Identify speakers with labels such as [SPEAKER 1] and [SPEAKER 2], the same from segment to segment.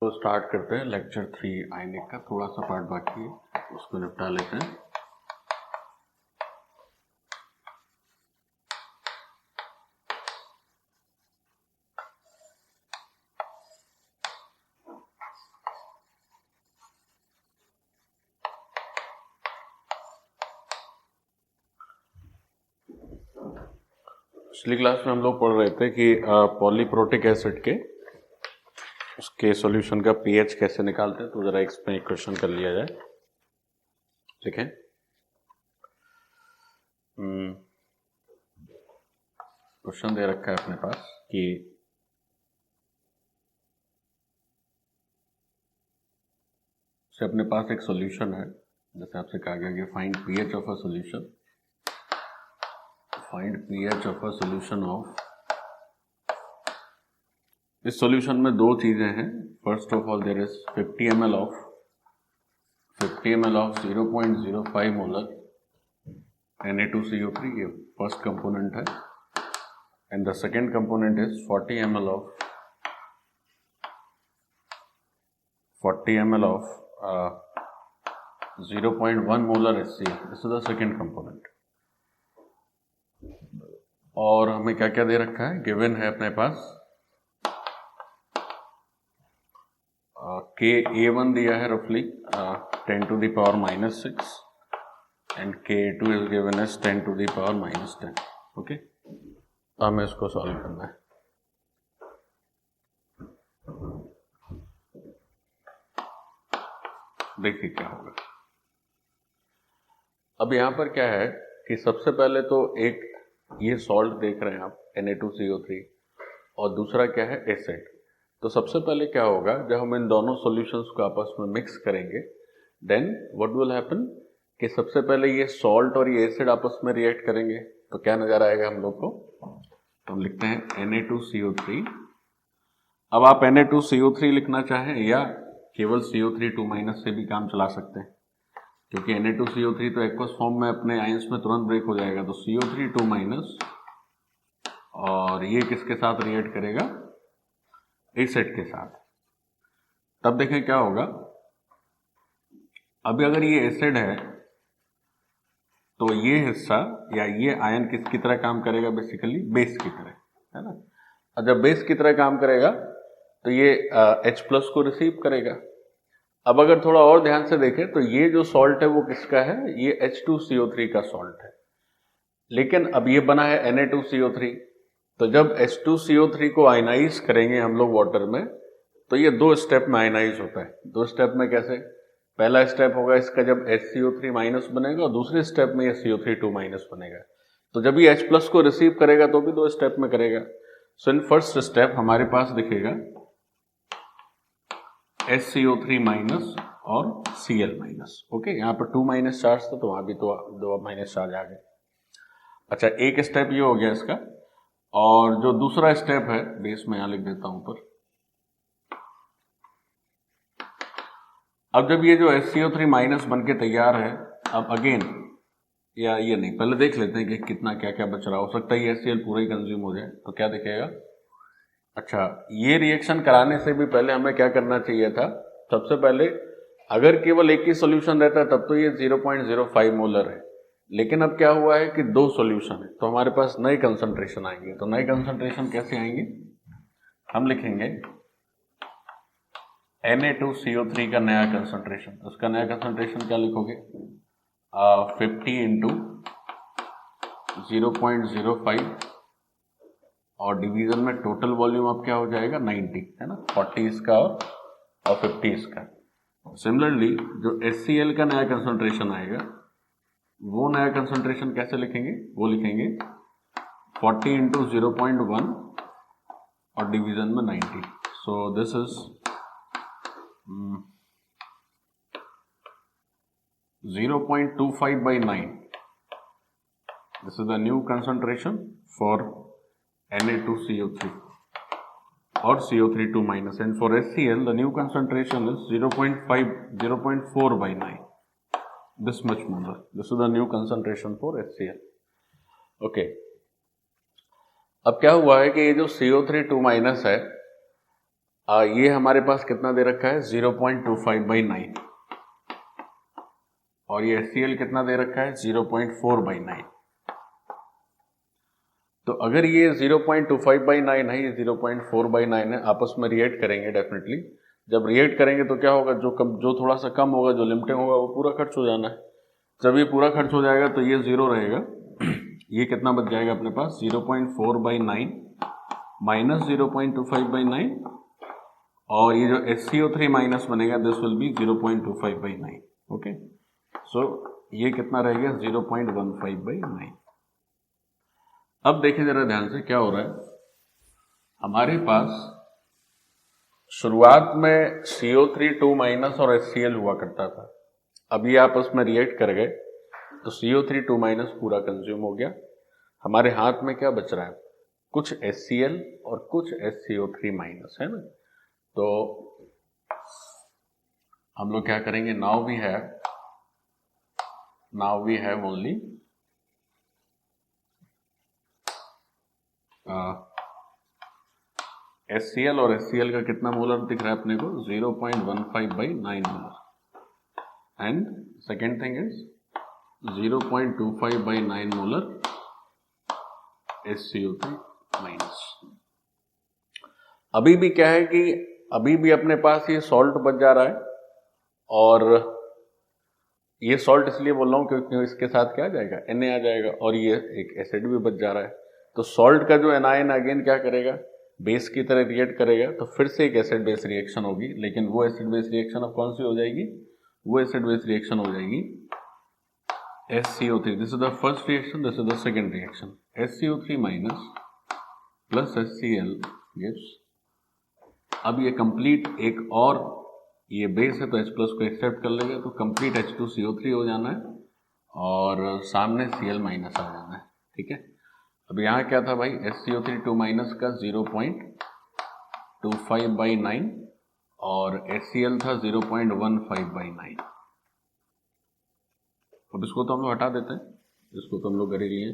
[SPEAKER 1] तो स्टार्ट करते हैं लेक्चर 3 आयनिक का। थोड़ा सा पार्ट बाकी है, उसको निपटा लेते हैं। पिछली क्लास में हम लोग पढ़ रहे थे कि पॉलीप्रोटिक एसिड के उसके सॉल्यूशन का पीएच कैसे निकालते हैं। तो जरा इसमें एक क्वेश्चन कर लिया जाए। ठीक है, क्वेश्चन दे रखा है अपने पास कि अपने पास एक सॉल्यूशन है। जैसे आपसे कहा गया कि find pH of a solution, find pH of a solution of. इस सॉल्यूशन में दो चीजें हैं। First of all there is 50 ml of 0.05 molar Na2CO3, ये फर्स्ट कंपोनेंट है। And the second component is 40 ml of 0.1 molar HCl, this is the second component. और हमें क्या क्या दे रखा है, गिवन है अपने पास Ka1 दिया है रफली 10 to the power -6 and Ka2 is given as 10 to the power -10। Okay, हमें इसको सॉल्व करना है। देखिए क्या होगा। अब यहां पर क्या है कि सबसे पहले तो एक ये सॉल्ट देख रहे हैं आप Na2CO3, और दूसरा क्या है एसिड। तो सबसे पहले क्या होगा, जब हम इन दोनों सॉल्यूशंस को आपस में मिक्स करेंगे, देन व्हाट विल हैपन कि सबसे पहले ये सॉल्ट और ये एसिड आपस में रिएक्ट करेंगे। तो क्या नजर आएगा हम लोग को, तो हम लिखते हैं Na2CO3। अब आप Na2CO3 लिखना चाहें या केवल CO3 2- से भी काम चला सकते हैं, क्योंकि Na2CO3 तो एक्वस फॉर्म में अपने आयंस में तुरंत ब्रेक हो जाएगा। तो CO3 2- और ये किसके साथ रिएक्ट करेगा, एसिड के साथ। तब देखें क्या होगा। अभी अगर ये एसिड है तो ये हिस्सा या ये आयन किसकी तरह काम करेगा, बेसिकली बेस की तरह, है ना। और जब बेस की तरह काम करेगा तो ये H+ को रिसीव करेगा। अब अगर थोड़ा और ध्यान से देखें तो ये जो सॉल्ट है वो किसका है, ये H2CO3 का सॉल्ट है। लेकिन अब ये बना है Na2CO3, तो जब H2CO3 को आयनाइज करेंगे हम लोग वाटर में, तो ये दो स्टेप में आयनाइज होता है। दो स्टेप में कैसे, पहला स्टेप होगा इसका जब HCO3- बनेगा, और दूसरे स्टेप में ये CO3 2- बनेगा। तो जब ये H+ को रिसीव करेगा तो भी दो स्टेप में करेगा। सो इन फर्स्ट स्टेप हमारे पास दिखेगा HCO3- और Cl-। ओके, यहाँ पर 2- चार्ज था तो वहां भी दो माइनस चार्ज आ गए। अच्छा, एक स्टेप ये हो गया इसका। और जो दूसरा स्टेप है, बेस में यहां लिख देता हूं पर। अब जब ये जो HCO3- बन के तैयार है, अब अगेन या ये नहीं, पहले देख लेते हैं कि कितना क्या क्या बच रहा। हो सकता है ये HCl पूरा ही कंज्यूम हो जाए। तो क्या दिखेगा, अच्छा ये रिएक्शन कराने से भी पहले हमें क्या करना चाहिए था। सबसे पहले अगर केवल एक ही सॉल्यूशन रहता तब तो ये 0.05 मोलर है, लेकिन अब क्या हुआ है कि दो सॉल्यूशन है, तो हमारे पास नए कंसंट्रेशन आएंगे। तो नए कंसंट्रेशन कैसे आएंगे, हम लिखेंगे Na2CO3 का नया कंसंट्रेशन। उसका नया कंसंट्रेशन क्या लिखोगे, 50 इंटू 0.05 और डिवीजन में टोटल वॉल्यूम अब क्या हो जाएगा 90, है ना। 40 इसका और 50 इसका। सिमिलरली जो HCl का नया कंसंट्रेशन आएगा, वो नया कंसंट्रेशन कैसे लिखेंगे, वो लिखेंगे 40 इंटू 0.1 और डिवीजन में 90। So this is 0.25/9. This is the new concentration for Na2CO3 or CO3 2-, and for HCl the new concentration is 0.4/9. This much more. This is the new concentration for HCl. Okay. अब क्या हुआ है कि ये जो CO3 2- है, ये हमारे पास कितना दे रखा है 0.25/9 और ये HCl कितना दे रखा है 0.4/9। तो अगर ये 0.25/9 है, ये 0.4/9 है, आपस में रिएक्ट करेंगे डेफिनेटली। जब रिएक्ट करेंगे तो क्या होगा, जो थोड़ा सा कम होगा, जो लिमिटिंग होगा, वो पूरा खर्च हो जाना है। जब ये पूरा खर्च हो जाएगा तो ये 0 रहेगा। ये कितना बच जाएगा अपने पास 0.4/9 माइनस 0.25/9 और ये जो HCO3 माइनस बनेगा दिस विल बी 0.25/9। ओके, सो ये कितना रह गया 0.15/9। अब देखिए जरा ध्यान से क्या हो रहा है। हमारे पास शुरुआत में CO3 2 माइनस और HCl हुआ करता था। अब ये आपस में रिएक्ट कर गए तो CO3 2 माइनस पूरा कंज्यूम हो गया। हमारे हाथ में क्या बच रहा है, कुछ HCl और कुछ HCO3 माइनस, है ना। तो हम लोग क्या करेंगे, now we have only HCl और HCl का कितना मोलर दिख रहा है अपने को 0.15/9 molar and second thing is 0.25/9 molar HCO3 minus. अभी भी क्या है कि अभी भी अपने पास ये सॉल्ट बच जा रहा है और ये सॉल्ट इसलिए बोल रहा हूं क्योंकि इसके साथ क्या आ जाएगा Na आ जाएगा और ये एक एसिड भी बच जा रहा है। तो सॉल्ट का जो एनायन अगेन क्या करेगा, बेस की तरह रिएक्ट करेगा, तो फिर से एक एसिड बेस रिएक्शन होगी, लेकिन वो एसिड बेस रिएक्शन अब कौन सी हो जाएगी, वो एसिड बेस रिएक्शन हो जाएगी HCO3। This is the first reaction, this is the second reaction. HCO3 minus plus HCl gives, अब ये कंप्लीट एक और, ये बेस है तो H प्लस को एक्सेप्ट कर लेगा तो कंप्लीट H2CO3 हो जाना है और सामने Cl माइनस आ जाना है। ठीक है, अब यहाँ क्या था भाई, HCO3 2 माइनस का 0.25/9 और HCl था 0.15/9। अब इसको तो हम लोग हटा देते हैं, इसको तो हम लोग कर ही लिए।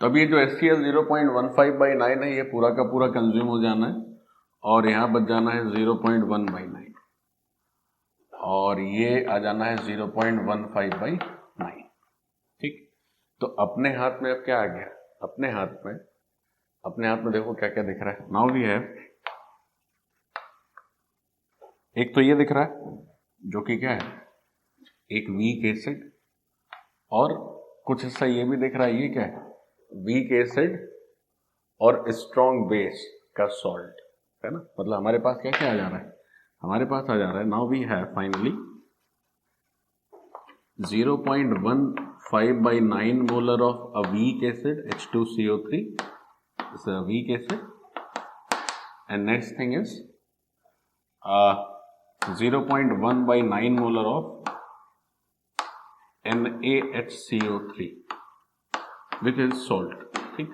[SPEAKER 1] तो अब ये जो HCl 0.15/9 है, ये पूरा का पूरा कंज्यूम हो जाना है और यहाँ बच जाना है 0.1/9 और ये आ जाना है 0.15/9। ठीक, तो अपने हाथ में अब क्या आ गया, अपने हाथ में देखो क्या क्या दिख रहा है। नाउ वी हैव, एक तो ये दिख रहा है जो कि क्या है, एक वीक एसिड, और कुछ हिस्सा ये भी दिख रहा है, ये क्या है, वीक एसिड और स्ट्रॉन्ग बेस का सॉल्ट, है ना। मतलब हमारे पास क्या क्या आ जा रहा है, हमारे पास आ जा रहा है, now we have finally 0.15/9 molar of a weak acid H2CO3, it's a weak acid, and next thing is 0.1/9 molar of NaHCO3 which is salt। ठीक,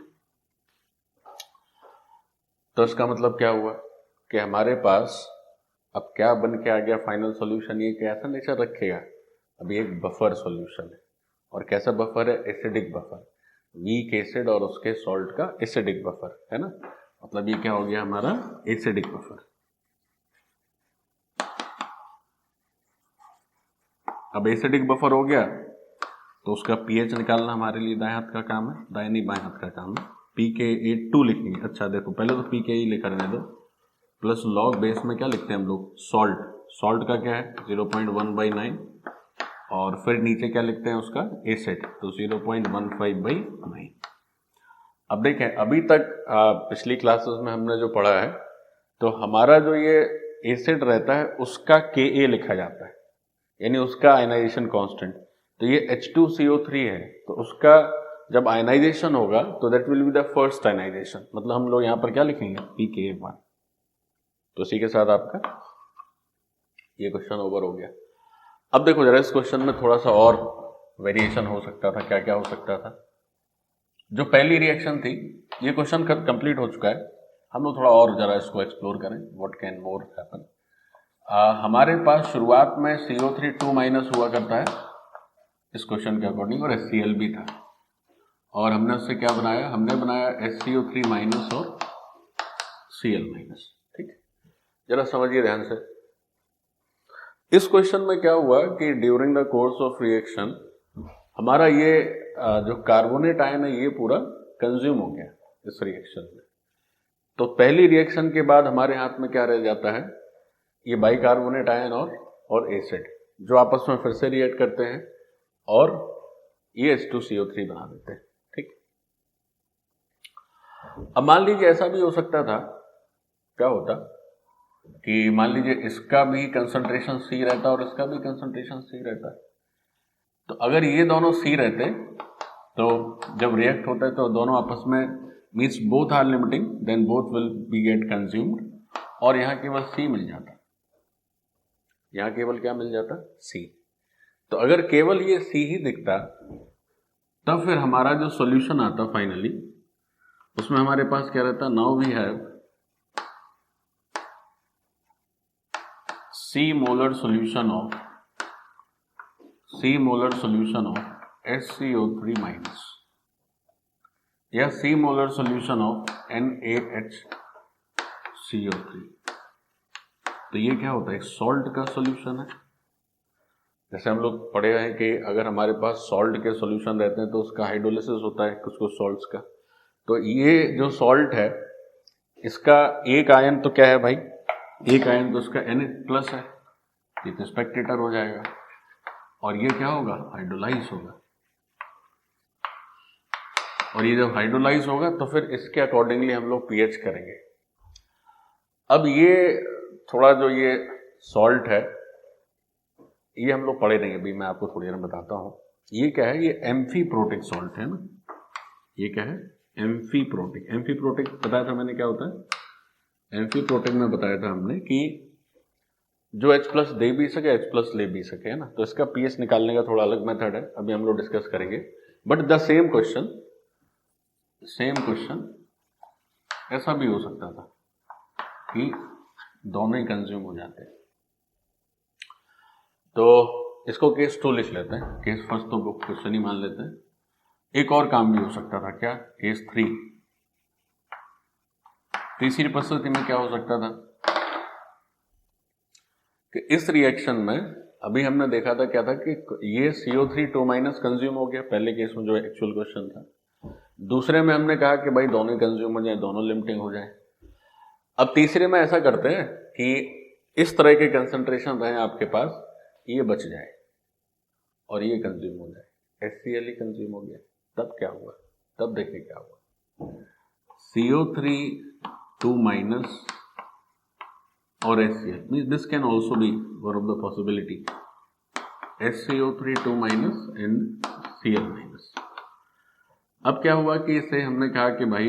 [SPEAKER 1] तो इसका मतलब क्या हुआ कि हमारे पास अब क्या बन के आ गया फाइनल सॉल्यूशन, ये कैसा नेचर रखेगा, अभी एक बफर सॉल्यूशन है। और कैसा बफर है, एसिडिक बफर, वीक एसिड और उसके सॉल्ट का एसिडिक बफर, है ना। मतलब ये क्या हो गया हमारा एसिडिक बफर। अब एसिडिक बफर हो गया तो उसका पीएच निकालना हमारे लिए दाएं हाथ का काम है, दाहिनी बाएं हाथ का काम है। pKa2 लिखेंगे। अच्छा देखो, पहले तो pKa लिखा रहने दो, प्लस लॉग बेस में क्या लिखते हैं हम लोग, सॉल्ट का क्या है 0.1/9 और फिर नीचे क्या लिखते हैं उसका एसिड, तो 0.15/9। अब देखें, अभी तक पिछली क्लासेस में हमने जो पढ़ा है, तो हमारा जो ये एसिड रहता है उसका Ka लिखा जाता है, यानी उसका आयनाइजेशन कांस्टेंट। तो ये H2CO3 है, तो उसका जब आयनाइजेशन होगा तो that will be the first ionization, मतलब हम लोग यहाँ पर क्या लिखेंगे pKa1। तो इसी के साथ आपका ये क्वेश्चन ओवर हो गया। अब देखो जरा, इस क्वेश्चन में थोड़ा सा और वेरिएशन हो सकता था। क्या क्या हो सकता था, जो पहली रिएक्शन थी, ये क्वेश्चन कंप्लीट हो चुका है, हम लोग थोड़ा और जरा इसको एक्सप्लोर करें, व्हाट कैन मोर हैपन। हमारे पास शुरुआत में CO3 2 माइनस हुआ करता है, इस क्वेश्चन के अकॉर्डिंग, और HCl भी था, और हमने उससे क्या बनाया, हमने बनाया HCO3 माइनस और Cl माइनस। ठीक है, जरा समझिए ध्यान से। इस क्वेश्चन में क्या हुआ कि during the course of reaction हमारा ये जो कार्बोनेट आयन है ये पूरा कंज्यूम हो गया इस रिएक्शन में। तो पहली रिएक्शन के बाद हमारे हाथ में क्या रह जाता है, ये बाइकार्बोनेट आयन और एसिड, जो आपस में फिर से रिएक्ट करते हैं और ये H2CO3 बना देते हैं। ठीक, अब मान लीजिए ऐसा भी हो सकता था, क्या होता कि मान लीजिए इसका भी कंसंट्रेशन C रहता और इसका भी कंसंट्रेशन C रहता। तो अगर ये दोनों C रहते तो जब रिएक्ट होता है तो दोनों आपस में means both are limiting, then both will be get consumed, और यहाँ केवल C मिल जाता, यहाँ केवल क्या मिल जाता, C। तो अगर केवल ये C ही दिखता तब फिर हमारा जो सॉल्यूशन आता फाइनली, उसमें हमारे पास क्या रहता, now we have C molar solution of HCO3 minus या C molar solution of NaHCO3। तो ये क्या होता है, एक सॉल्ट का सॉल्यूशन है। जैसे हम लोग पढ़े हैं कि अगर हमारे पास सॉल्ट के सॉल्यूशन रहते हैं तो उसका हाइड्रोलिसिस होता है कुछ कुछ सॉल्ट्स का। तो ये जो सॉल्ट है इसका एक आयन तो क्या है भाई, एक आयन तो इसका Na+ है, ये तो स्पेक्टेटर हो जाएगा, और ये क्या होगा, हाइड्रोलाइज होगा। और ये जब हाइड्रोलाइज होगा तो फिर इसके अकॉर्डिंगली हम लोग pH करेंगे। अब ये थोड़ा जो ये सॉल्ट है ये हम लोग पढ़े नहीं, अभी मैं आपको थोड़ी देर में बताता हूँ। ये क्या है, ये एम्फीप्रोटिक सॉल्ट है ना, ये क्या है, एम्फीप्रोटिक। एम्फीप्रोटिक बताया था मैंने क्या होता है, एम्फीप्रोटिक में बताया था हमने कि जो H+ दे भी सके H+ ले भी सके, है ना। तो इसका pH निकालने का थोड़ा अलग मेथड है, अभी हम लोग डिस्कस करेंगे। बट द सेम क्वेश्चन ऐसा भी हो सकता था कि दोनों ही कंज्यूम हो जाते हैं। तो इसको केस 2 लिख लेते हैं, केस फर्स्ट तो क्वेश्चन ही मान लेते हैं। एक और काम भी हो सकता था, क्या, केस 3। तीसरी परिस्थिति में क्या हो सकता था कि इस रिएक्शन में अभी हमने देखा था क्या था कि ये CO3 2- कंज्यूम हो गया पहले केस में जो एक्चुअल क्वेश्चन था। दूसरे में हमने कहा कि भाई दोनों कंज्यूम हो जाए, दोनों लिमिटिंग हो जाए। अब तीसरे में ऐसा करते हैं कि इस तरह के कंसंट्रेशन रहे आपके पास, ये बच जाए और ये कंज्यूम हो जाए, HCl ही कंज्यूम हो गया। तब क्या हुआ, तब देखिए क्या हुआ, CO3 2- और HCl, means this can also be one of the possibility, HCO3 2- and Cl-। अब क्या हुआ कि इसे हमने कहा कि भाई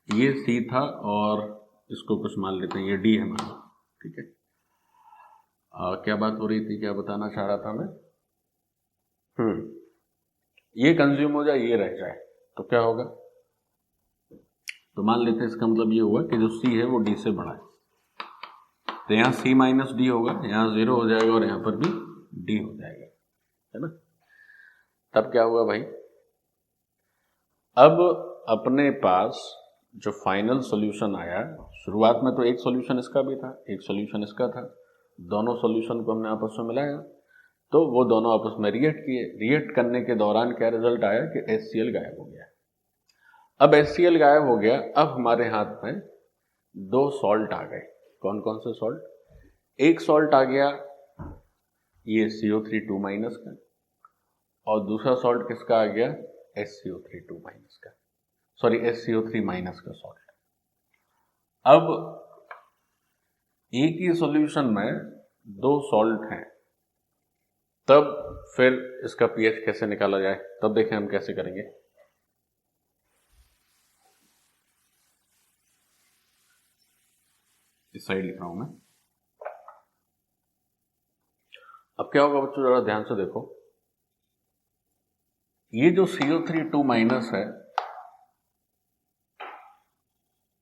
[SPEAKER 1] ये C था और इसको कुछ मान लेते हैं, ये D है मान लो, ठीक है। क्या बात हो रही थी, क्या बताना चाह रहा था मैं, ये कंज्यूम हो जाए, ये रह जाए, तो क्या होगा, तो मान लेते हैं इसका मतलब ये हुआ कि जो C है वो D से बड़ा है। तो यहाँ C- D होगा, यहाँ 0 हो जाएगा और यहाँ पर भी D हो जाएगा, है ना। तब क्या हुआ भाई, अब अपने पास जो फाइनल सॉल्यूशन आया, शुरुआत में तो एक सॉल्यूशन इसका भी था, एक सॉल्यूशन इसका था, दोनों सॉल्यूशन को हमने आपस में मिलाया तो वो दोनों आपस में रिएक्ट किए। रिएक्ट करने के दौरान क्या रिजल्ट आया कि HCl गायब हो गया। अब HCl गायब हो गया, अब हमारे हाथ में दो सॉल्ट आ गए। कौन कौन से सॉल्ट, एक सॉल्ट आ गया ये CO3 2- का, और दूसरा सॉल्ट किसका आ गया, HCO3 2- का, सॉरी HCO3- का सॉल्ट। अब एक ही सॉल्यूशन में दो सॉल्ट हैं, तब फिर इसका pH कैसे निकाला जाए, तब देखें हम कैसे करेंगे। इस साइड लिख रहा हूं मैं। अब क्या होगा बच्चों, जरा ध्यान से देखो, ये जो CO3 2- है,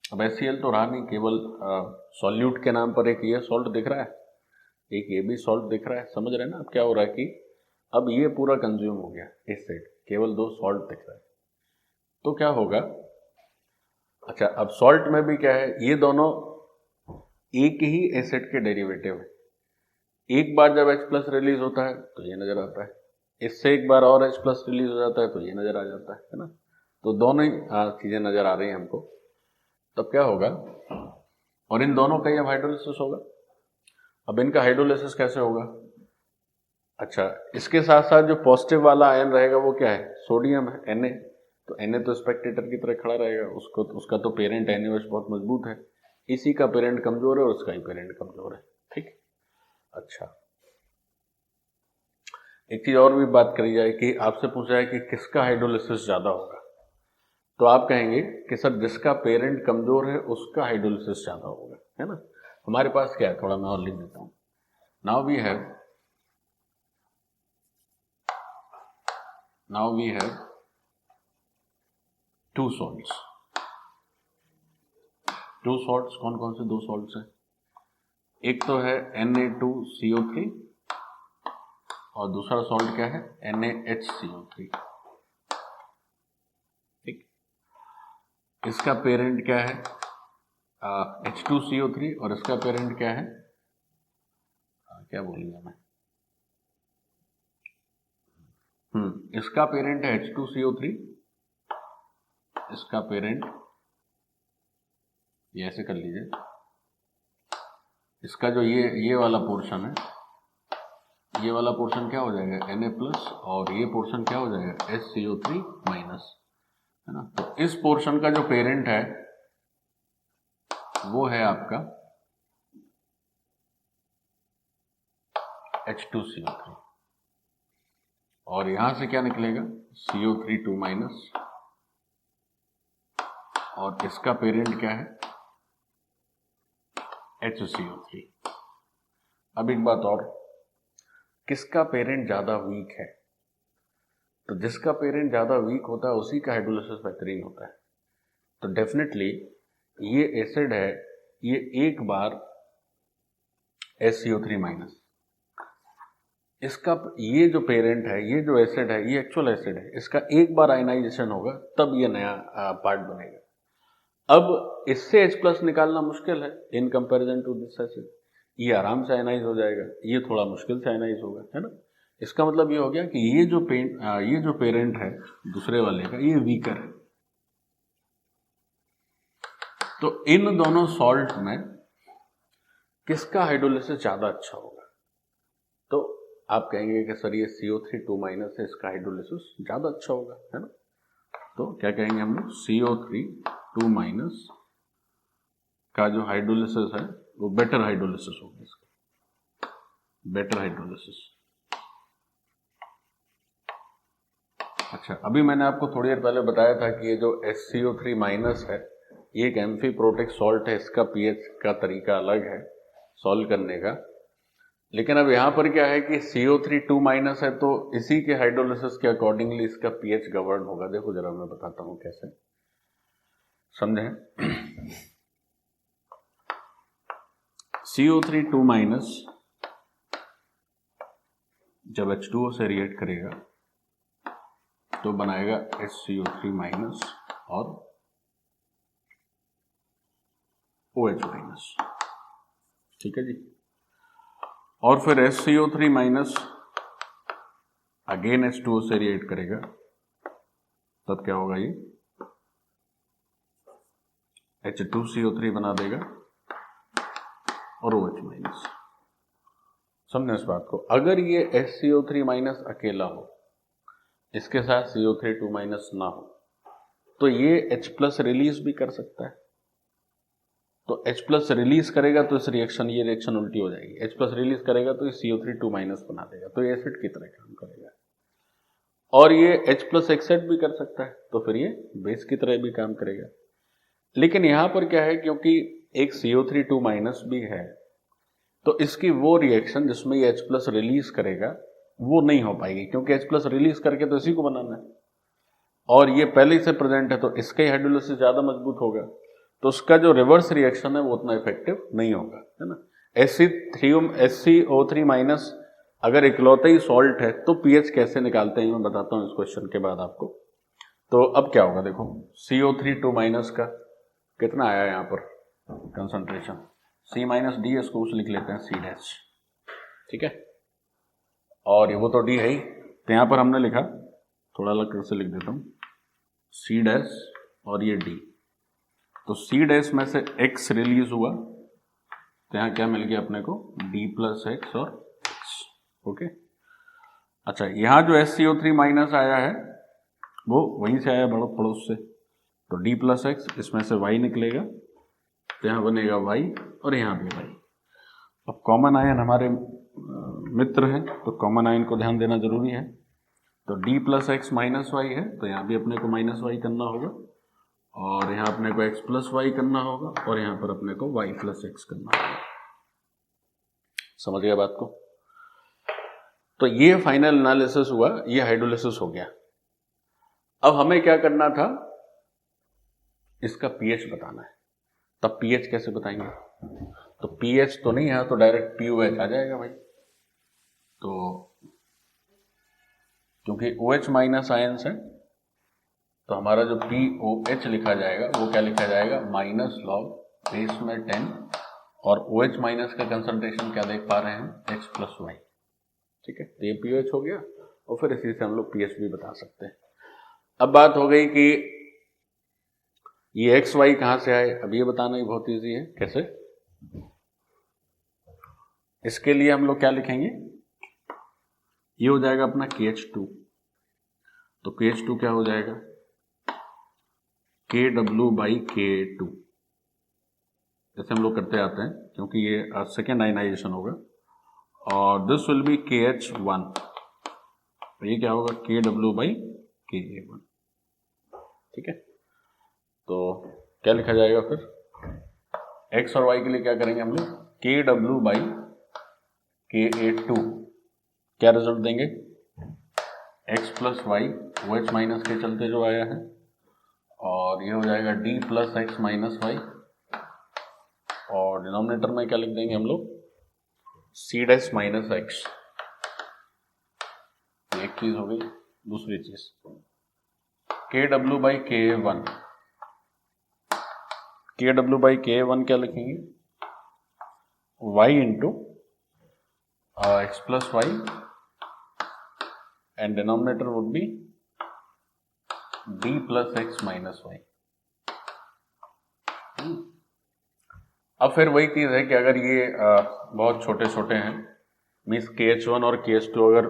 [SPEAKER 1] अब HCl तो रहा नहीं, केवल सॉल्यूट के नाम पर एक ये सॉल्ट दिख रहा है, एक ये भी सॉल्ट दिख रहा है। समझ रहे हैं ना अब क्या हो रहा है कि अब ये पूरा कंज्यूम हो गया एसिड, केवल 2 सॉल्ट दिख रहा है। तो क्या होगा, अच्छा अब सॉल्ट में भी क्या है, ये दोनों एक ही एसिड के डेरिवेटिव है। एक बार जब H प्लस रिलीज होता है तो ये नजर आता है, इससे एक बार और H प्लस रिलीज हो जाता है तो ये नजर आ जाता है ना। तो दोनों ही चीजें नजर आ रही हैं हमको। तब क्या होगा, और इन दोनों का ही अब हाइड्रोलिसिस होगा। अब इनका हाइड्रोलिसिस कैसे होगा, अच्छा इसके साथ साथ जो पॉजिटिव वाला आयन रहेगा वो क्या है, सोडियम है, Na। तो Na तो स्पेक्टेटर की तरह खड़ा रहेगा, उसका तो पेरेंट NaOH बहुत मजबूत है, इसी का पेरेंट कमजोर है और उसका ही पेरेंट कमजोर है, ठीक। अच्छा एक चीज और भी बात करी जाए कि आपसे पूछा है कि किसका हाइड्रोलिसिस ज्यादा होगा, तो आप कहेंगे कि सर जिसका पेरेंट कमजोर है उसका हाइड्रोलिसिस ज्यादा होगा, है ना। हमारे पास क्या है, थोड़ा मैं और लिख देता हूं। Now we have 2 salts. 2 salts कौन कौन से 2 सॉल्ट्स हैं, एक तो है Na2CO3 और दूसरा सॉल्ट क्या है, NaHCO3, ठीक। इसका पेरेंट क्या है, H2CO3 और इसका पेरेंट क्या है, क्या बोलूंगा मैं, इसका पेरेंट है H2CO3, इसका पेरेंट ये ऐसे कर लीजिए, इसका जो ये वाला पोर्शन है, ये वाला पोर्शन क्या हो जाएगा Na प्लस, और ये पोर्शन क्या हो जाएगा HCO3 माइनस, है ना। तो इस पोर्शन का जो पेरेंट है वो है आपका H2CO3, और यहां से क्या निकलेगा CO3 2 माइनस, और इसका पेरेंट क्या है HCO3। अब एक बात और, किसका पेरेंट ज्यादा वीक है, तो जिसका पेरेंट ज्यादा वीक होता है उसी का हाइड्रोलिसिस बेहतरीन होता है। तो डेफिनेटली ये एसिड है, ये एक बार HCO3 माइनस, इसका ये जो पेरेंट है, ये जो एसिड है, ये एक्चुअल एसिड है, इसका एक बार आयनाइजेशन होगा तब ये नया पार्ट बनेगा। अब इससे H प्लस निकालना मुश्किल है in comparison to this acid, ये आराम से आयनाइज हो जाएगा, ये थोड़ा मुश्किल से आयनाइज होगा, है ना। इसका मतलब ये हो गया कि ये जो पेरेंट है दूसरे वाले का, ये वीकर है। तो इन दोनों सॉल्ट में किसका हाइड्रोलिसिस ज्यादा अच्छा होगा, तो आप कहेंगे कि सर ये CO3 2 माइनस है, इसका हाइड्रोलिसिस ज्यादा अच्छा होगा, है ना। तो क्या कहेंगे हम लोग, CO3 2 माइनस का जो हाइड्रोलिसिस है वो बेटर हाइड्रोलिसिस होगा, इसका बेटर हाइड्रोलिसिस। अच्छा अभी मैंने आपको थोड़ी देर पहले बताया था कि ये जो HCO3 माइनस है ये एक एम्फीप्रोटिक सॉल्ट है, इसका पीएच का तरीका अलग है सॉल्व करने का। लेकिन अब यहां पर क्या है कि CO3 2 माइनस है, तो इसी के हाइड्रोलिसिस के अकॉर्डिंगली इसका पीएच गवर्न होगा। देखो जरा मैं बताता हूं कैसे, समझे। CO3 2 माइनस जब H2O से रिएक्ट करेगा तो बनाएगा HCO3 माइनस और OH माइनस, ठीक है जी। और फिर HCO3 माइनस अगेन H2O से रिएक्ट करेगा, तब क्या होगा, ये H2CO3 बना देगा और OH माइनस। समझे इस बात को। अगर ये HCO3 माइनस अकेला हो, इसके साथ CO3 2 माइनस ना हो, तो ये H प्लस रिलीज भी कर सकता है। तो H प्लस रिलीज करेगा तो इस रिएक्शन, ये रिएक्शन उल्टी हो जाएगी। H प्लस रिलीज करेगा तो ये CO3 2 माइनस बना देगा, तो ये एसिड की तरह काम करेगा। और ये H प्लस एक्सेप्ट भी कर सकता है, तो फिर ये बेस की तरह भी काम करेगा। लेकिन यहां पर क्या है, क्योंकि एक CO3 2 माइनस भी है, तो इसकी वो रिएक्शन जिसमें ये H प्लस रिलीज करेगा वो नहीं हो पाएगी, क्योंकि H प्लस रिलीज करके तो इसी को बनाना है, और ये पहले से प्रेजेंट है, तो इसका ही हाइड्रोलिसिस ज्यादा मजबूत होगा, तो उसका जो रिवर्स रिएक्शन है वो उतना इफेक्टिव नहीं होगा, है ना। HCO3 माइनस अगर इकलौता ही सॉल्ट है तो पीएच कैसे निकालते हैं मैं बताता हूं इस क्वेश्चन के बाद आपको। तो अब क्या होगा, देखो CO3 2 माइनस का कितना आया यहाँ पर कंसंट्रेशन, C माइनस डी, इसको कुछ लिख लेते हैं C डैश, ठीक है। और वो तो D है ही, तो यहाँ पर हमने लिखा, थोड़ा अलग से लिख देता हूँ, C डैश और ये D। तो C डैश में से X रिलीज हुआ, तो यहाँ क्या मिल गया अपने को, D प्लस X और X, ओके। अच्छा, यहाँ जो SCO3 माइनस आया है वो वहीं से आया पड़ोस से, तो D प्लस एक्स, इसमें से Y निकलेगा, तो यहाँ बनेगा Y और यहाँ भी Y। अब कॉमन आयन हमारे मित्र हैं तो कॉमन आयन को ध्यान देना जरूरी है। तो D plus x minus y है, तो यहाँ भी अपने को माइनस वाई करना होगा, और यहाँ अपने को x प्लस वाई करना होगा, और यहाँ पर अपने को y प्लस एक्स करना होगा। समझ गया बात को? तो ये फाइनल एनालिसिस हुआ, ये हाइड्रोलिसिस हो गया। अब हमें क्या करना था, इसका पीएच बताना है। तब पीएच कैसे बताएंगे, तो पीएच तो नहीं, यहां तो डायरेक्ट पीओएच आ जाएगा भाई। तो क्योंकि OH माइनस आयंस है, तो हमारा जो POH लिखा जाएगा वो क्या लिखा जाएगा, माइनस लॉग बेस में 10, और OH माइनस का कंसंट्रेशन क्या देख पा रहे हैं, X प्लस वाई, ठीक है। तो ये पीओएच हो गया, और फिर इसी से हम लोग पीएच भी बता सकते हैं। अब बात हो गई कि ये एक्स वाई कहां से आए, अब ये बताना ही बहुत ईजी है। कैसे, इसके लिए हम लोग क्या लिखेंगे, ये हो जाएगा अपना KH2, तो KH2 क्या हो जाएगा, KW बाई Ka2, जैसे हम लोग करते आते हैं, क्योंकि ये सेकेंड आयनाइजेशन होगा। और दिस विल बी KH1, तो ये क्या होगा, KW बाई Ka1, ठीक है। तो क्या लिखा जाएगा फिर, x और y के लिए क्या करेंगे हम लोग, KW बाई Ka2, क्या रिजल्ट देंगे, x plus y, OH minus के चलते जो आया है, और ये हो जाएगा D plus x minus y, और डिनोमिनेटर में क्या लिख देंगे हम लोग, C डैश माइनस एक्स। एक चीज हो गई। दूसरी चीज KW by KA1, KW by KA1 क्या लिखेंगे, y into x plus y, and denominator would be D plus x minus y. अब फिर वही चीज है कि अगर ये बहुत छोटे छोटे हैं, मीन्स KH1 और KH2 अगर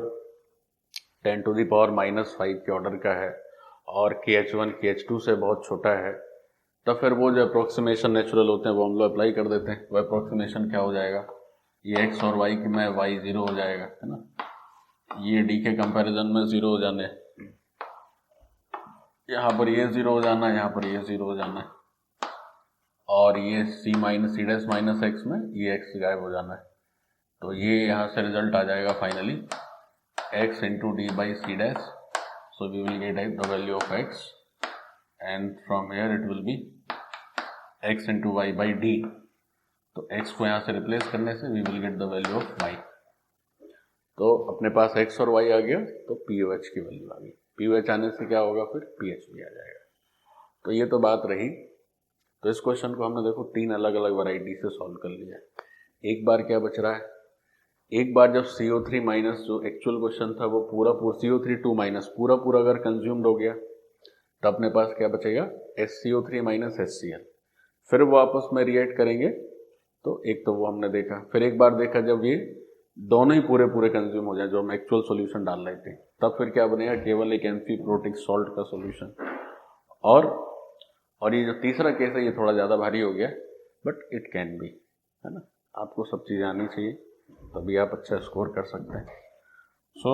[SPEAKER 1] 10 टू दी पावर माइनस 5 के ऑर्डर का है, और KH1 KH2 से बहुत छोटा है, तो फिर वो जो अप्रोक्सीमेशन नेचुरल होते हैं वो हम लोग अप्लाई कर देते हैं। वो अप्रोक्सीमेशन क्या हो जाएगा, ये x और y की में y 0 हो जाएगा, है ना, ये d के कंपैरिजन में 0 हो जाने, यहाँ पर ये 0 हो जाना, यहाँ पर ये 0 हो जाना है, और ये C minus C dash minus x में ये x गायब हो जाना है। तो ये यहाँ से रिजल्ट आ जाएगा finally x into D by C dash, so we will get the value of x, and from here it will be x into y by D. तो x को यहाँ से रिप्लेस करने से we will get the value of y। तो अपने पास x और y आ गया, तो POH की वैल्यू आ गई। POH आने से क्या होगा, फिर pH भी आ जाएगा। तो ये तो बात रही। तो इस क्वेश्चन को हमने देखो 3 अलग अलग वैरायटी से सॉल्व कर लिया। एक बार क्या बच रहा है, एक बार जब CO3 माइनस जो एक्चुअल क्वेश्चन था वो पूरा CO3 2 माइनस पूरा अगर कंज्यूम्ड हो गया, तो अपने पास क्या बचेगा, SCO3 माइनस HCl। फिर वो आपस में रिएक्ट करेंगे, तो एक तो वो हमने देखा। फिर एक बार देखा जब ये दोनों ही पूरे कंज्यूम हो जाए, जो हम एक्चुअल सॉल्यूशन डाल रहे थे, तब फिर क्या बनेगा, केवल एक एम्फीप्रोटिक सॉल्ट का सॉल्यूशन। और ये जो तीसरा केस है ये थोड़ा ज़्यादा भारी हो गया, बट इट कैन बी, है ना। आपको सब चीज़ें आनी चाहिए, तभी आप अच्छा स्कोर कर सकते हैं। सो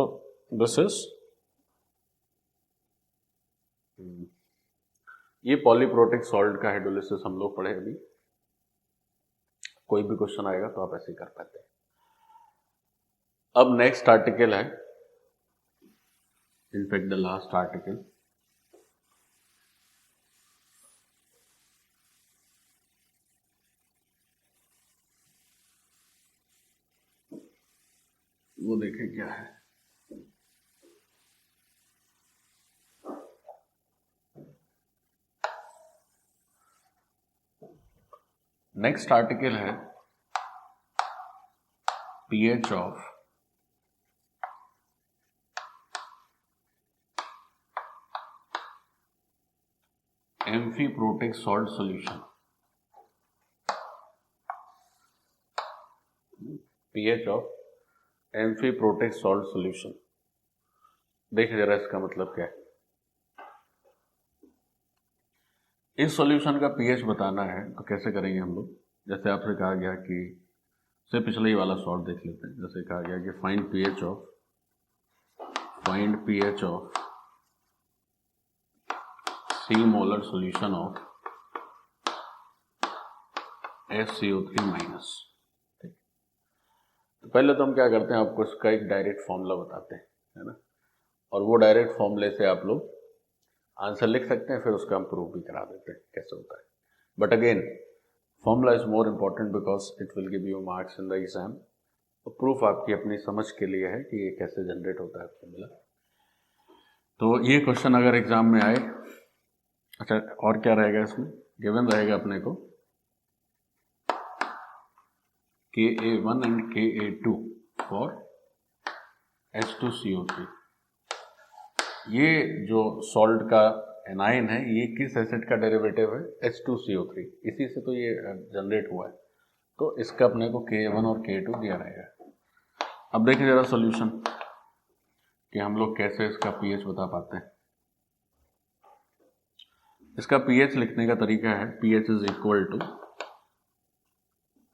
[SPEAKER 1] दिस इज ये पॉलीप्रोटिक सॉल्ट का हाइड्रोलिसिस हम लोग पढ़े अभी। कोई भी क्वेश्चन आएगा तो आप ऐसे ही कर पाते हैं। अब नेक्स्ट आर्टिकल है, इनफैक्ट द लास्ट आर्टिकल, वो देखें क्या है। नेक्स्ट आर्टिकल है pH of amphiprotic salt solution. pH of amphiprotic salt solution. देखिए जरा इसका मतलब क्या है। इस सॉल्यूशन का pH बताना है तो कैसे करेंगे हम लोग। जैसे आपसे कहा गया कि से पिछले ही वाला सॉल्ट देख लेते हैं। जैसे कहा गया कि find pH of C molar solution of SCO3 minus. तो पहले तो हम क्या करते हैं, आपको इसका एक डायरेक्ट फॉर्मूला बताते हैं, है ना। और वो डायरेक्ट फॉर्मूले से आप लोग आंसर लिख सकते हैं, फिर उसका हम प्रूफ भी करा देते हैं कैसे होता है। But again formula is more important because it will give you marks in the exam. तो प्रूफ आपकी अपनी समझ के लिए है कि ये कैसे जनरेट होता है फॉर्मूला। तो ये क्वेश्चन अगर एग्जाम में आए, अच्छा और क्या रहेगा इसमें, गिवन रहेगा अपने को Ka1 and Ka2 for H2CO3। ये जो सॉल्ट का एनाइन है ये किस एसिड का डेरिवेटिव है, H2CO3, इसी से तो ये जनरेट हुआ है। तो इसका अपने को Ka1 और Ka2 दिया रहेगा। अब देखिए जरा सॉल्यूशन कि हम लोग कैसे इसका pH बता पाते हैं। इसका pH लिखने का तरीका है pH इज इक्वल टू,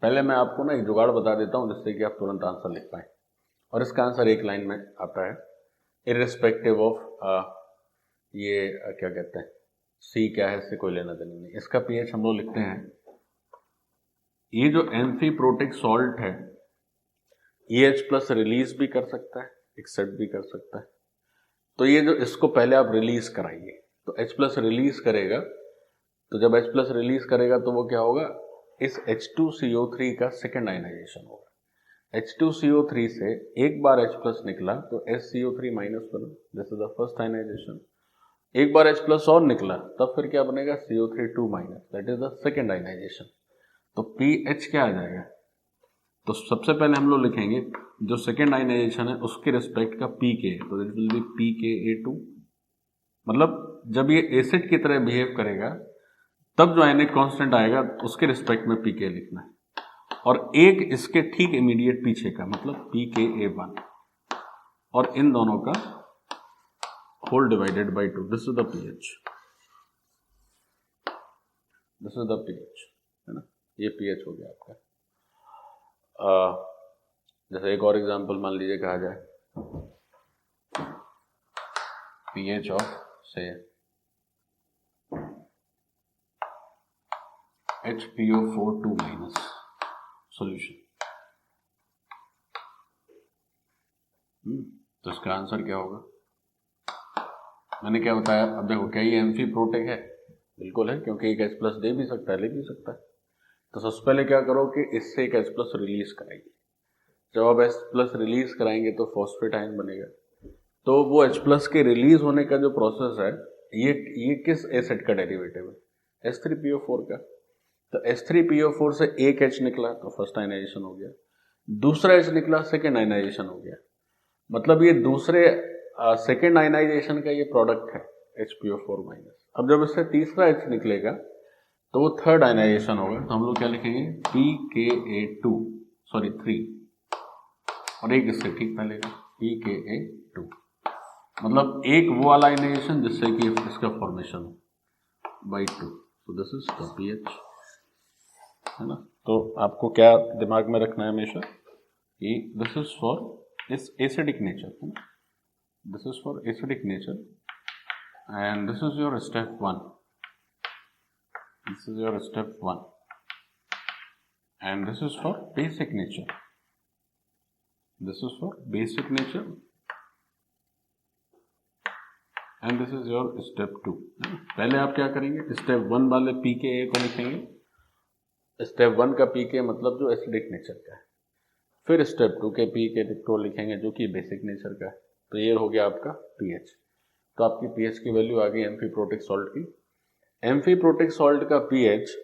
[SPEAKER 1] पहले मैं आपको ना एक जुगाड़ बता देता हूं जिससे कि आप तुरंत आंसर लिख पाए। और इसका आंसर एक लाइन में आता है, इर्रेस्पेक्टिव ऑफ ये क्या कहते हैं C क्या है, इससे कोई लेना देना नहीं। इसका pH हम लोग लिखते हैं, ये जो एम्फीप्रोटिक सॉल्ट है ये H प्लस रिलीज भी कर सकता है, एक्सेप्ट भी कर सकता है। तो ये जो इसको पहले आप रिलीज कराइए, तो H प्लस रिलीज करेगा। तो जब H प्लस रिलीज करेगा तो वो क्या होगा, इस H2CO3 का सेकेंड आयनाइजेशन होगा। H2CO3 से एक बार H प्लस निकला तो SCO3 माइनस बना, this is the first ionization. एक बार H प्लस और निकला तब फिर क्या बनेगा, CO3 minus, that is the second ionization. तो pH क्या आ जाएगा, तो सबसे पहले हम लोग लिखेंगे जो सेकेंड आयनाइजेशन है उसके रिस्पेक्ट का pK, तो दिस विल बी pKa2। मतलब जब ये एसिड की तरह बिहेव करेगा तब जो आयनिक कांस्टेंट आएगा उसके रिस्पेक्ट में pK लिखना है। और एक इसके ठीक इमीडिएट पीछे का मतलब pKa1, और इन दोनों का whole divided by 2, this is the pH, this is the pH, है ना। ये pH हो गया आपका। जैसे एक और एग्जांपल मान लीजिए कहा जाए pH ऑफ से HPO4 माइनस सॉल्यूशन। तो इसका आंसर क्या होगा, मैंने क्या बताया। अब देखो क्या ये एम्फीप्रोटिक है, बिल्कुल है, क्योंकि एक H प्लस दे भी सकता है, ले भी सकता है। तो सबसे पहले क्या करो कि इससे एक H प्लस रिलीज कराइए। जब आप H प्लस रिलीज कराएंगे तो फॉस्फेट आयन बनेगा। तो वो H प्लस के रिलीज होने का जो प्रोसेस है ये किस एसिड का डेरिवेटिव है, H3PO4 का। तो H3PO4 से एक H निकला तो फर्स्ट आयनाइजेशन हो गया, दूसरा H निकला सेकेंड आयनाइजेशन हो गया। मतलब ये दूसरे सेकेंड आयनाइजेशन का ये प्रोडक्ट है HPO4 माइनस। अब जब इससे तीसरा H निकलेगा तो वो थर्ड आयनाइजेशन होगा। तो हम लोग क्या लिखेंगे, pKa2 सॉरी 3, और एक इससे ठीक मिलेगा pKa2। मतलब एक वो वाला आयनाइजेशन जिससे कि इसका फॉर्मेशन हो बाई 2। तो दिस इज द pH, है ना। तो आपको क्या दिमाग में रखना है हमेशा कि दिस इज फॉर इस एसिडिक नेचर, है ना, this is for acidic nature and this is your step 1, this is your step 1 and this is for basic nature, this is for basic nature and this is your step 2। पहले आप क्या करेंगे, step 1 वाले pKa को लिखेंगे। Step 1 का pK मतलब जो एसिडिक नेचर का है, फिर स्टेप 2 के पी के को लिखेंगे जो कि बेसिक नेचर का है। तो ये हो गया आपका पीएच। तो आपकी पीएच की वैल्यू आ गई एम्फीप्रोटिक सॉल्ट की। एम्फीप्रोटिक सॉल्ट का पीएच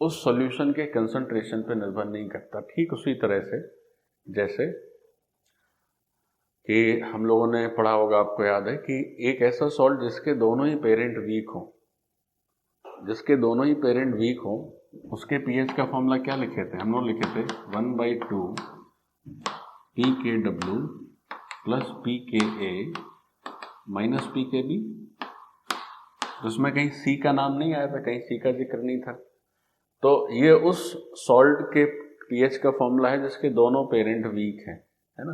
[SPEAKER 1] उस सॉल्यूशन के कंसंट्रेशन पे निर्भर नहीं करता। ठीक उसी तरह से जैसे कि हम लोगों ने पढ़ा होगा, आपको याद है कि एक ऐसा सॉल्ट जिसके दोनों ही पेरेंट वीक हो, जिसके दोनों ही पेरेंट वीक हो, उसके पीएच का फॉर्मूला क्या लिखे थे? हम लोग लिखे थे 1/2 pKw plus pKa minus pKb। उसमें कहीं C का नाम नहीं आया था, कहीं C का जिक्र नहीं था। तो ये उस सॉल्ट के पीएच का फॉर्मूला है जिसके दोनों पेरेंट वीक हैं, है ना।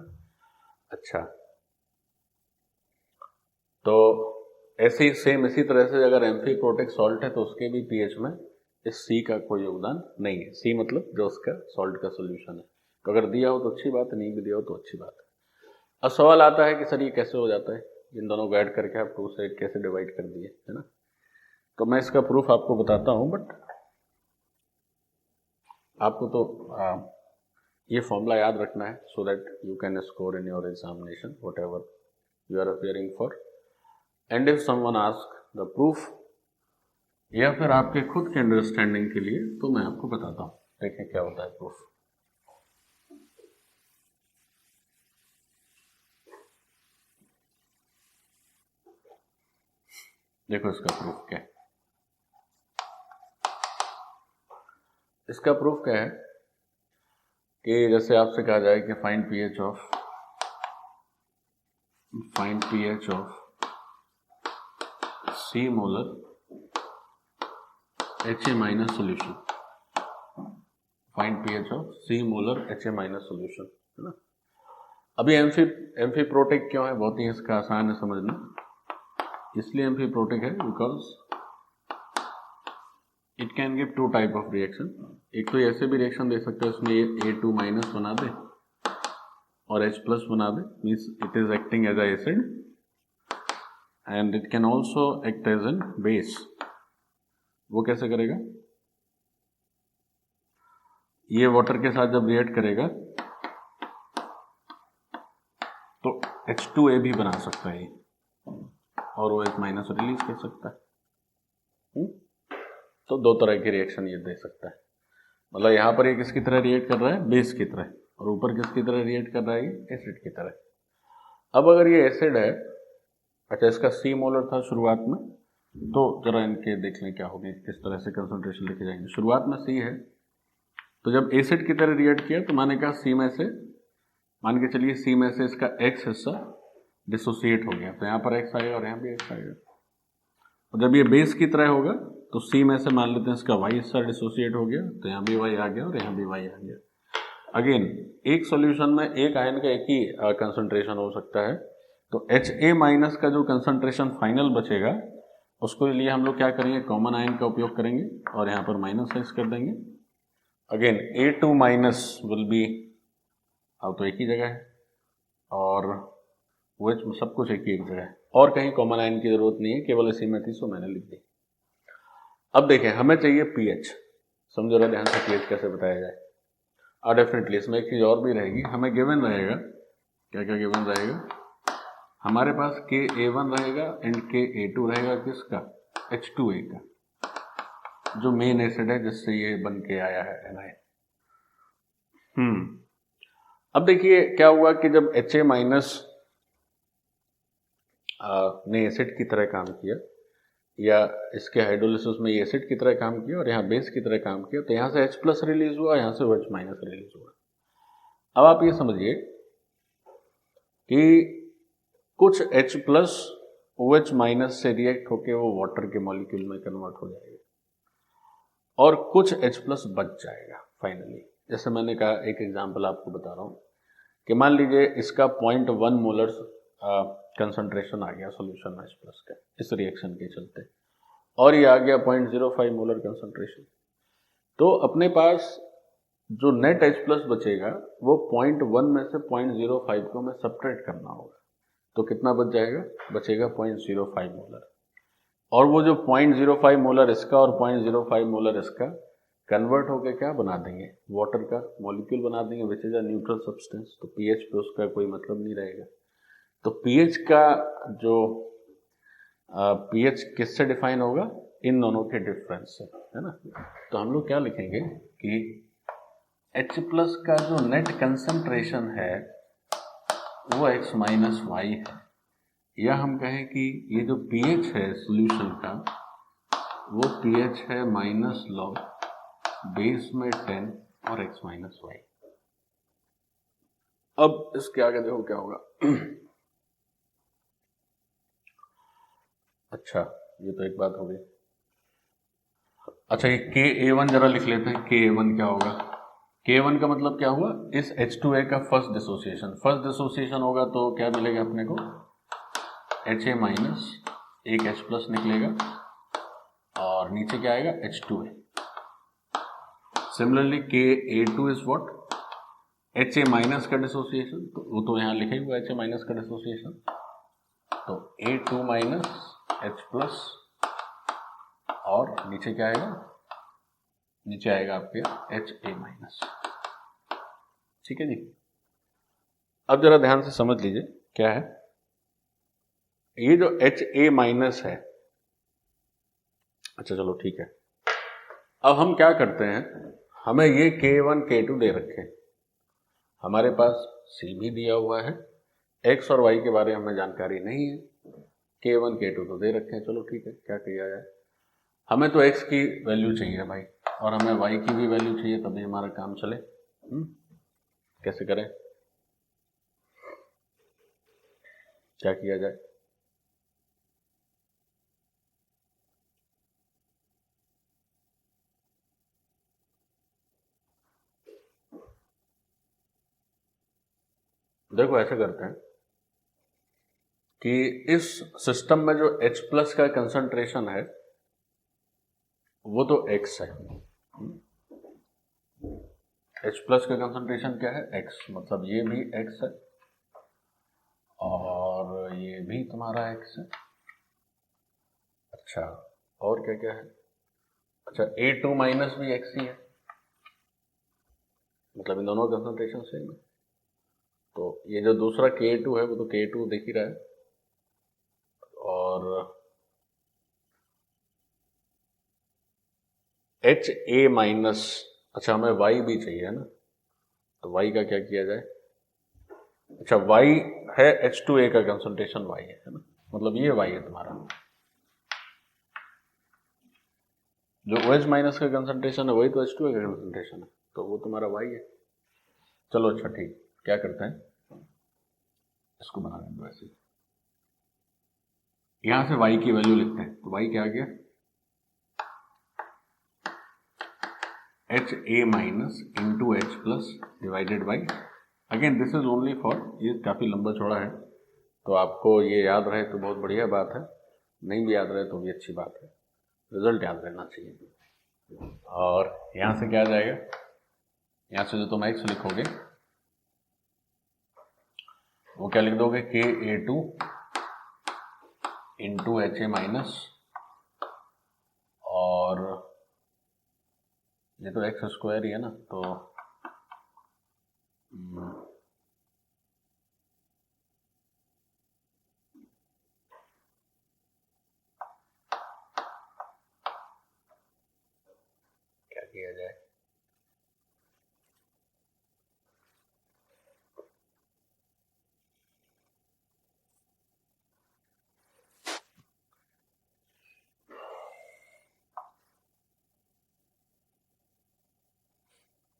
[SPEAKER 1] अच्छा, तो ऐसे ही सेम इसी तरह से अगर एम्फीप्रोटिक सॉल्ट है तो उसके भी पीएच में इस C का कोई योगदान नहीं है। C मतलब जो उसका सॉल्ट का सोल्यूशन है। तो अगर दिया हो तो अच्छी बात है, नहीं भी दिया हो तो अच्छी बात है। अब सवाल आता है कि सर ये कैसे हो जाता है, इन दोनों को ऐड करके आप 2 से कैसे डिवाइड कर दिए, है ना। तो मैं इसका प्रूफ आपको बताता हूं, बट आपको तो ये फॉर्मूला याद रखना है so that you can score in your examination whatever you are appearing for. And if someone ask the proof, या फिर आपके खुद के अंडरस्टैंडिंग के लिए, तो मैं आपको बताता हूँ। देखें क्या होता है प्रूफ। देखो इसका प्रूफ क्या है। इसका प्रूफ क्या है कि जैसे आपसे कहा जाए कि find pH of C molar HA minus solution. Find pH of C molar HA minus solution, है ना। अभी एम्फीप्रोटिक क्यों है? बहुत ही इसका आसान है समझना। इसलिए एम्फीप्रोटिक है because it can give 2 type of reaction. एक तो ऐसे भी रिएक्शन दे सकते हैं, उसमें ये A2 माइनस बना दे और H प्लस बना दे, means it is acting as a acid, and it can also act as an base. वो कैसे करेगा? ये वाटर के साथ जब रिएक्ट करेगा तो H2A भी बना सकता है और OH माइनस रिलीज कर सकता है। तो 2 तरह की रिएक्शन ये दे सकता है। मतलब यहाँ पर ये किसकी तरह रिएक्ट कर रहा है? बेस की तरह। और ऊपर किसकी तरह रिएक्ट कर रहा है? एसिड की तरह। अब अगर ये एसिड है, अच्छा इसका C मोलर था शुरुआत में, तो जरा इनके देख लें क्या होगी, किस तरह से कंसंट्रेशन लिखे जाएंगे। शुरुआत में C है, तो जब एसिड की तरह रिएक्ट किया तो मैंने कहा C में से, मान के चलिए C में से इसका X हिस्सा डिसोसिएट हो गया, तो यहाँ पर X आएगा और यहाँ भी X आएगा। और जब ये बेस की तरह होगा तो C में से मान लेते हैं इसका Y हिस्सा डिसोसिएट हो गया, तो यहाँ भी Y आ गया और यहाँ भी Y आ गया। अगेन एक सॉल्यूशन में एक आयन का एक ही कंसंट्रेशन हो सकता है, तो HA माइनस का जो कंसंट्रेशन फाइनल बचेगा उसको लिए हम लोग क्या करेंगे? कॉमन आयन का उपयोग करेंगे और यहाँ पर माइनस X कर देंगे। Again A2 minus will be, अब तो एक ही जगह है और OH सब कुछ एक ही एक जगह है और कहीं कॉमन आयन की जरूरत नहीं है, केवल इसी में थी सो मैंने लिख दी। अब देखें, हमें चाहिए पीएच। समझो रहा ध्यान से पीएच कैसे बताया जाए। और डेफिनेटली इसमें एक चीज और भी रहेगी, हमें गिवन रहेगा, क्या क्या गिवन रहेगा? हमारे पास KA1 रहेगा एंड KA2 रहेगा, किसका? H2A का, जो मेन एसिड है जिससे ये बन के आया है एनाइन। अब देखिए क्या हुआ कि जब HA माइनस ने एसिड की तरह काम किया, या इसके हाइड्रोलिसिस में ये एसिड की तरह काम किया और यहाँ बेस की तरह काम किया, तो यहाँ से H प्लस रिलीज हुआ, यहाँ से OH माइनस रिलीज हुआ। अब आप ये समझिए कि कुछ H प्लस OH माइनस से रिएक्ट होके वो वाटर के मॉलिक्यूल में कन्वर्ट हो जाएगा और कुछ H प्लस बच जाएगा फाइनली। जैसे मैंने कहा, एक एग्जांपल आपको बता रहा हूँ कि मान लीजिए इसका 0.1 मोलर कंसंट्रेशन आ गया सॉल्यूशन में H प्लस का इस रिएक्शन के चलते, और ये आ गया 0.05 मोलर कंसंट्रेशन, तो अपने पास जो नेट H प्लस बचेगा वो 0.1 में से 0.05 को हमें सब्ट्रैक्ट करना होगा, तो कितना बच जाएगा? बचेगा 0.05 मोलर। और वो जो 0.05 मोलर इसका और 0.05 मोलर इसका कन्वर्ट होके क्या बना देंगे, वाटर का मॉलिक्यूल बना देंगे which is a neutral substance. तो पीएच पे उसका कोई मतलब नहीं रहेगा। तो पीएच का जो पीएच किससे डिफाइन होगा, इन दोनों के डिफरेंस से, है ना। तो हम लोग क्या लिखेंगे कि H प्लस का जो नेट कंसंट्रेशन है वो X माइनस वाई है, या हम कहें कि ये जो pH है सॉल्यूशन का वो pH है माइनस लॉग बेस में 10 और X माइनस वाई। अब इसके आगे देखो क्या होगा। अच्छा, ये तो एक बात हो गई। अच्छा, ये Ka1 जरा लिख लेते हैं। Ka1 क्या होगा, Ka1 का मतलब क्या हुआ, इस H2A का फर्स्ट डिसोसिएशन। फर्स्ट डिसोसिएशन होगा तो क्या मिलेगा अपने को, Ha माइनस एक H प्लस निकलेगा और नीचे क्या आएगा H2A। Similarly Ka2 is what, Ha minus का डिसोसिएशन, तो वो तो यहाँ लिखा ही हुआ Ha माइनस का डिसोसिएशन, तो A2 माइनस H प्लस और नीचे क्या आएगा, नीचे आएगा आपके Ha माइनस। ठीक है जी। अब जरा ध्यान से समझ लीजिए क्या है ये जो Ha माइनस है। अच्छा चलो ठीक है, अब हम क्या करते हैं, हमें ये K1 K2 दे रखे, हमारे पास C भी दिया हुआ है, X और Y के बारे में हमें जानकारी नहीं है, K1 K2 तो दे रखे हैं। चलो ठीक है, क्या किया जाए, हमें तो X की वैल्यू चाहिए भाई और हमें Y की भी वैल्यू चाहिए, तभी हमारा काम चले। कैसे करें, क्या किया जाए। देखो ऐसे करते हैं कि इस सिस्टम में जो H प्लस का कंसंट्रेशन है वो तो X है। H प्लस का कंसंट्रेशन क्या है, X, मतलब ये भी X है और ये भी तुम्हारा X है। अच्छा, और क्या क्या है, अच्छा A2 माइनस भी X ही है, मतलब इन दोनों का कंसंट्रेशन सेम है। तो ये जो दूसरा K2 है वो तो K2 दिख ही रहा है, और Ha माइनस, अच्छा हमें Y भी चाहिए है ना, तो Y का क्या किया जाए। अच्छा Y है H2A का कंसंट्रेशन Y है ना, मतलब ये Y है तुम्हारा, जो OH माइनस का कंसंट्रेशन है वही तो H2A का कंसंट्रेशन है, तो वो तुम्हारा Y है। चलो अच्छा ठीक, क्या करते हैं, इसको बना देंगे वैसे, यहां से Y की वैल्यू लिखते हैं, तो Y क्या आ गया, Ha minus into H plus divided by, again this is only for, ये काफ़ी लंबा चौड़ा है तो आपको ये याद रहे तो बहुत बढ़िया बात है, नहीं भी याद रहे तो भी अच्छी बात है, रिजल्ट याद रहना चाहिए। और यहाँ से क्या आ जाएगा, यहाँ से जो तुम X लिखोगे वो क्या लिख दोगे, Ka2 इंटू Ha माइनस, और ये तो एक्स स्क्वायर ही है ना, तो क्या किया जाए,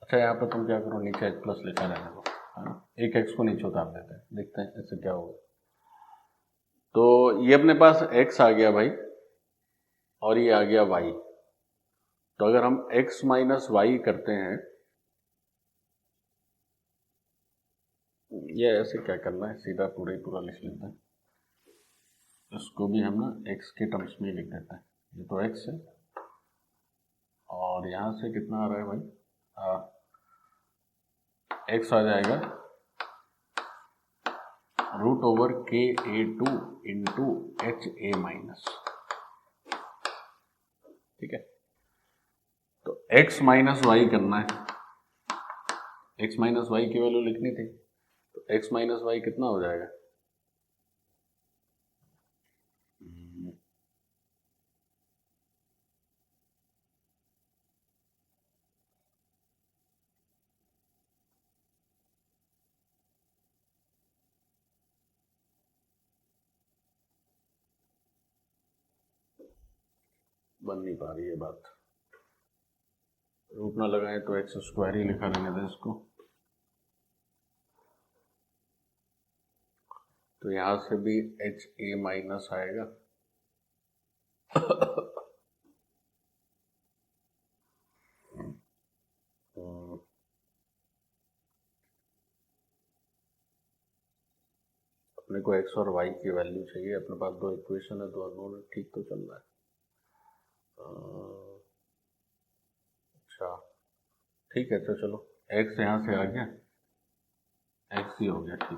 [SPEAKER 1] अच्छा यहाँ पर तुम क्या करो, नीचे H प्लस लिखा रहने दो, है ना, एक एक्स को नीचे उतार देते हैं, देखते हैं इससे क्या होगा। तो ये अपने पास x आ गया भाई और ये आ गया y, तो अगर हम x माइनस वाई करते हैं, ये ऐसे क्या करना है, सीधा पूरा ही पूरा लिख लेते हैं, इसको भी हम ना x के टर्म्स में लिख देते हैं, ये तो x है और यहाँ से कितना आ रहा है भाई, x आ जाएगा root over Ka2 into Ha minus, ठीक है। तो x माइनस वाई करना है, x माइनस वाई की वैल्यू लिखनी थी, तो x माइनस वाई कितना हो जाएगा? बन नहीं पा रही है बात, रूट ना लगाए तो एक्स स्क्वायर ही लिखा रहने दें इसको। तो यहां से भी एच ए माइनस आएगा अपने को एक्स और वाई की वैल्यू चाहिए, अपने पास दो इक्वेशन है, दो अननोन है, ठीक तो चल रहा है। अच्छा ठीक है, तो चलो एक्स यहाँ से आ गया, एक्स ही हो गया, ठीक है।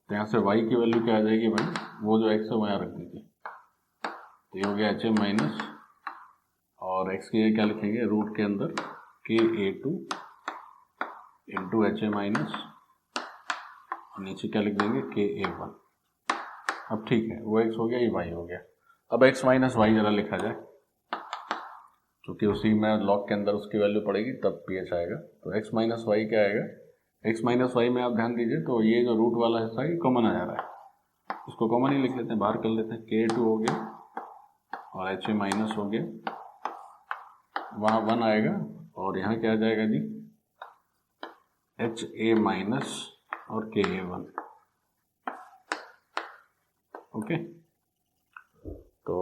[SPEAKER 1] तो यहाँ से वाई की वैल्यू क्या आ जाएगी भाई, वो जो एक्स है वो यहाँ रख दीजिए, तो ये हो गया एच ए माइनस, और एक्स की क्या लिखेंगे रूट के अंदर K a two into H A minus, नीचे क्या लिख देंगे के ए वन। अब ठीक है, वो एक्स हो गया, ये वाई हो गया। अब एक्स माइनस वाई जरा लिखा जाए, क्योंकि उसी में लॉग के अंदर उसकी वैल्यू पड़ेगी तब पी एच आएगा। तो एक्स माइनस वाई क्या आएगा, एक्स माइनस वाई में आप ध्यान दीजिए, तो ये जो रूट वाला हिस्सा है कॉमन आ जा रहा है, इसको कॉमन ही लिख लेते हैं, बाहर कर लेते हैं। के टू हो गया और एच ए माइनस हो गया, वहाँ वन आएगा, और यहाँ क्या आ जाएगा जी, एच ए माइनस और के ए वन। ओके, तो